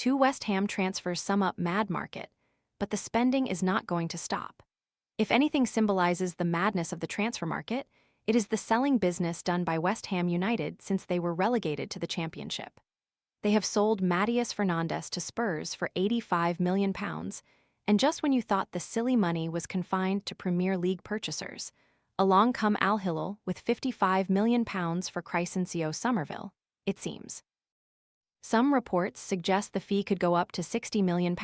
2 West Ham transfers sum up mad market, but the spending is not going to stop. If anything symbolizes the madness of the transfer market, it is the selling business done by West Ham United since they were relegated to the Championship. They have sold Mateus Fernandes to Spurs for £85 million, and just when you thought the silly money was confined to Premier League purchasers, along come Al-Hilal with £55 million for Crysencio Summerville, it seems. Some reports suggest the fee could go up to £60 million,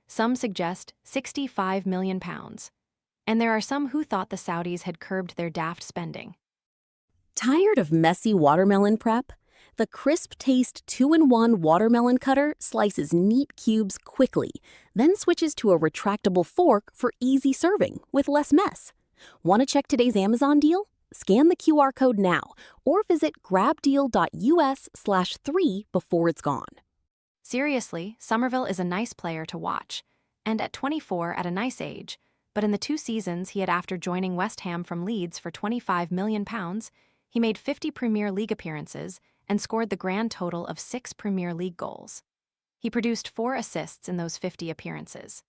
some suggest £65 million, and there are some who thought the Saudis had curbed their daft spending. Tired of messy watermelon prep? The crisp taste 2-in-1 watermelon cutter slices neat cubes quickly, then switches to a retractable fork for easy serving with less mess. Want to check today's Amazon deal? Scan the QR code now or visit grabdeal.us/3 before it's gone. Seriously, Summerville is a nice player to watch, and at 24 at a nice age, but in the 2 seasons he had after joining West Ham from Leeds for £25 million, he made 50 Premier League appearances and scored the grand total of 6 Premier League goals. He produced 4 assists in those 50 appearances.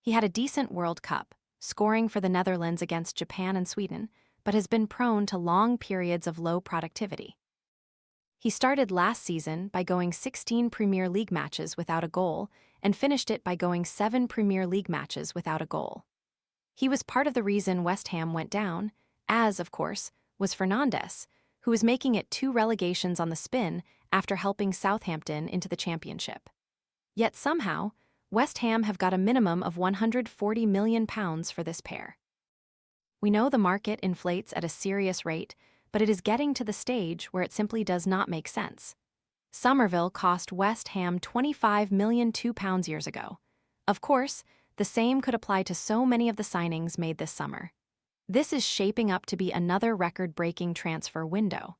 He had a decent World Cup, scoring for the Netherlands against Japan and Sweden, but has been prone to long periods of low productivity. He started last season by going 16 Premier League matches without a goal and finished it by going 7 Premier League matches without a goal. He was part of the reason West Ham went down, as, of course, was Fernandes, who was making it 2 relegations on the spin after helping Southampton into the Championship. Yet somehow, West Ham have got a minimum of £140 million for this pair. We know the market inflates at a serious rate, but it is getting to the stage where it simply does not make sense. Summerville cost West Ham £25 million £2 years ago. Of course, the same could apply to so many of the signings made this summer. This is shaping up to be another record-breaking transfer window.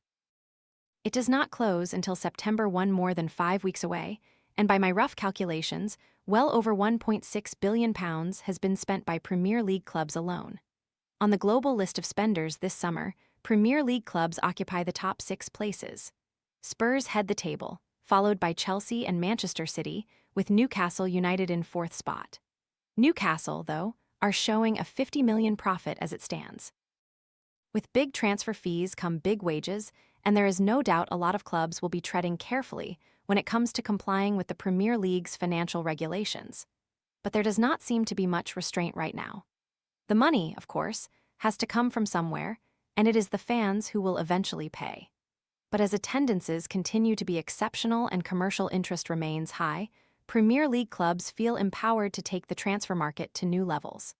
It does not close until September 1, more than 5 weeks away, and by my rough calculations, well over £1.6 billion has been spent by Premier League clubs alone. On the global list of spenders this summer, Premier League clubs occupy the top 6 places. Spurs head the table, followed by Chelsea and Manchester City, with Newcastle United in 4th spot. Newcastle, though, are showing a £50 million profit as it stands. With big transfer fees come big wages, and there is no doubt a lot of clubs will be treading carefully when it comes to complying with the Premier League's financial regulations. But there does not seem to be much restraint right now. The money, of course, has to come from somewhere, and it is the fans who will eventually pay. But as attendances continue to be exceptional and commercial interest remains high, Premier League clubs feel empowered to take the transfer market to new levels.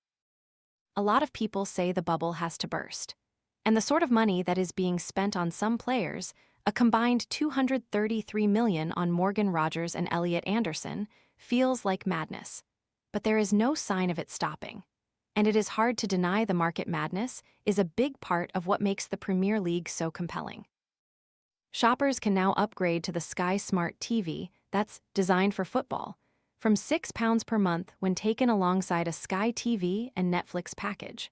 A lot of people say the bubble has to burst, and the sort of money that is being spent on some players, a combined £233 million on Morgan Rogers and Elliot Anderson, feels like madness. But there is no sign of it stopping, and it is hard to deny the market madness is a big part of what makes the Premier League so compelling. Shoppers can now upgrade to the Sky Smart TV that's designed for football, from £6 per month when taken alongside a Sky TV and Netflix package.